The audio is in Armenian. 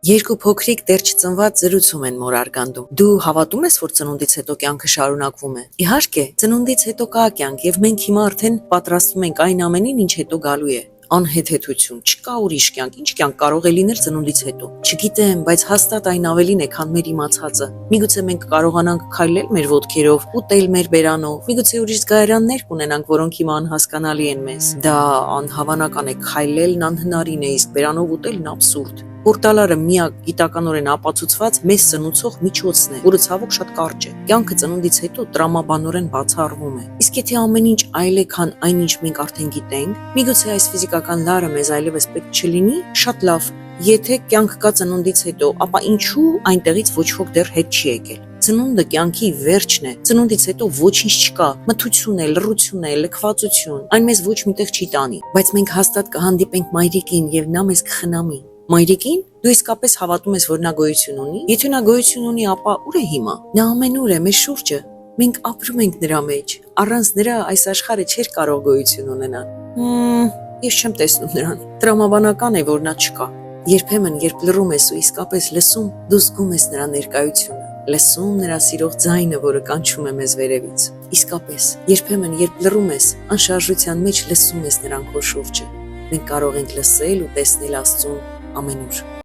Երկու փոքրիկ դեռ չծնված զրուցում են մոր արգանդում։ Դու հավատում ես, որ ծնունդից հետո կյանքը շարունակվում է։ Իհարկե, ծնունդից հետո կա կյանք, եւ մենք հիմա արդեն պատրաստվում ենք այն ամենին, ինչ հետո գալու է։ Անհեթեթություն, չկա ուրիշ կյանք, ինչ կյանք կարող է լինել ծնունդից հետո։ Չգիտեմ, բայց հաստատ այն ավելին է, քան մեր իմացածը։ Միգուցե մենք կարողանանք քայլել մեր ոտքերով, ուտել մեր բերանով, միգուցե ուրիշ զգայարաններ կունենանք, որոնք հիմա անհասկանալի են մեզ։ Դա անհավանական է, քայլելն անհնարին է, իսկ բերանով ուտելն աբսուրդ։ Պորտալարը միակ գիտականորեն ապացուցված մեզ ծնուցող միջոցն է, որը ցավոք շատ կարճ է։ Կյանքը ծնունդից հետո տրամաբանորեն բացառվում է։ Իսկ եթե ամեն ինչ այլ է, քան այն, ինչ մենք արդեն գիտենք, միգուցե այս ֆիզիկական լարը մեզ այլևս պետք չլինի, շատ լավ։ Եթե կյանք կա ծնունդից հետո, ապա ինչու այնտեղից ոչ ոք դեռ հետ չի եկել։ Ծնունդը կյանքի վերջն է։ Ծնունդից հետո ոչինչ չկա։ Մթություն է, լռություն է, լքվածություն։ Այն մեզ ոչ միտեղ չի տանի։ Բայց մենք հաստատ կհանդիպենք մայրիկին եւ նա մեզ կխնամի։ Մայրիկին, դու իսկապես հավատում ես, որ նա գոյություն ունի։ Եթե նա գոյություն ունի, ապա ուր է հիմա։ Նա ամենուր է, մեր շուրջը։ Մենք ապրում ենք նրա մեջ։ Առանց նրա այս աշխարհը չէր կարող գոյություն ունենալ։ Ես չեմ տեսնում նրան։ Տրամաբանական է, որ նա չկա։ Երբեմն, երբ լռում ես ու իսկապես լսում, դու զգում ես նրա ներկայությունը։ Լսում նրա սիրող ձայնը, որը կանչում է մեզ վերևից։ Իսկապես, երբեմն, երբ լռում ես, անշարժության մեջ լսում ես նրան քո շուրջը։ Մենք կարող ենք լսել ու տեսնել Աստծուն ամենուր։